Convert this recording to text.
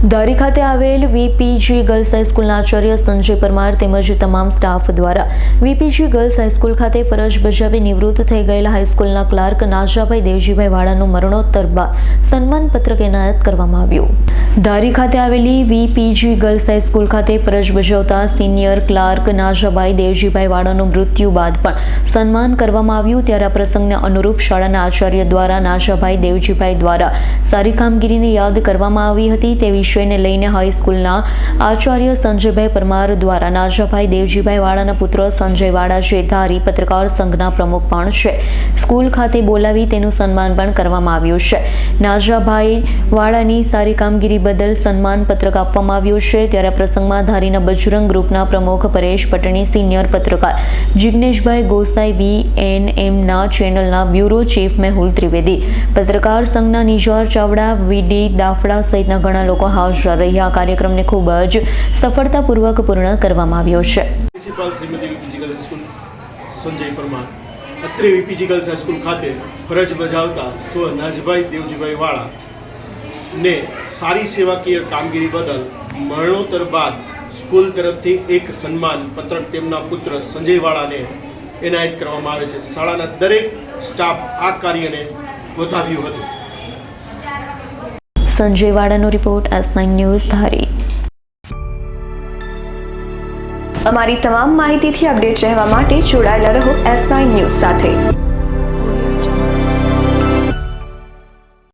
ધારી ખાતે આવેલ વીપીજી ગર્લ્સ હાઈસ્કૂલના આચાર્ય સંજય પરમાર તેમજ તમામ સ્ટાફ દ્વારા વીપીજી ગર્લ્સ હાઈસ્કૂલ ખાતે ફરજ બજાવી નિવૃત્ત થઈ ગયેલા હાઈસ્કૂલના ક્લાર્ક નાજાભાઈ દેવજીભાઈ વાળાનું મરણોત્તર બાદ સન્માનપત્રક એનાયત કરવામાં આવ્યું. ધારી ખાતે આવેલી વીપીજી ગર્લ્સ હાઈસ્કૂલ ખાતે ફરજ બજાવતા સિનિયર ક્લાર્ક નાજાભાઈ દેવજીભાઈ વાળાનું મૃત્યુ બાદ પણ સન્માન કરવામાં આવ્યું. ત્યારે આ પ્રસંગને અનુરૂપ શાળાના આચાર્ય દ્વારા નાજાભાઈ દેવજીભાઈ દ્વારા સારી કામગીરીને યાદ કરવામાં આવી હતી. તે વિષયને લઈને હાઈસ્કૂલના આચાર્ય સંજયભાઈ પરમાર દ્વારા નાજાભાઈ દેવજીભાઈ વાળાના પુત્ર સંજય વાળા જે ધારી પત્રકાર સંઘના પ્રમુખ પણ છે, સ્કૂલ ખાતે બોલાવી તેનું સન્માન પણ કરવામાં આવ્યું છે. નાજાભાઈ વાળાની સારી કામગીરી બદલ સન્માન પત્રક આપવામાં આવ્યું છે. ત્યારે પ્રસંગમાં ધારીના બજરંગ ગ્રુપના પ્રમુખ પરેશ પટણી, સિનિયર પત્રકાર જિગ્નેશભાઈ ગોસાઈ, VNMના ચેનલના બ્યુરો ચીફ મેહુલ ત્રિવેદી, પત્રકાર સંઘના નિજાર ચાવડા, VD દાફડા સહિતના ઘણા લોકો હાજર રહ્યા. કાર્યક્રમને ખૂબ જ સફળતાપૂર્વક પૂર્ણ કરવામાં આવ્યો છે. Principal Shrimati VPG girls school Sanjay Parmar અત્રે વીપીજી ગર્લ્સ હાઈસ્કૂલ ખાતે ફરજ બજાવતા સ્વ નાજભાઈ દેવજીભાઈ વાળા ને સારી સેવાકીય કામગીરી બદલ મરણોત્તર બાદ સ્કૂલ તરફથી એક સન્માન પત્રક તેમના પુત્ર સંજય વાળાને એનાયત કરવામાં આવે છે. શાળાના દરેક સ્ટાફ આ કાર્યને વધાવ્યું હતું. સંજય વાળાનો રિપોર્ટ, S9 ન્યૂઝ, ધારી. અમારી તમામ માહિતીથી અપડેટ રહેવા માટે જોડાયેલા રહો S9 ન્યૂઝ સાથે.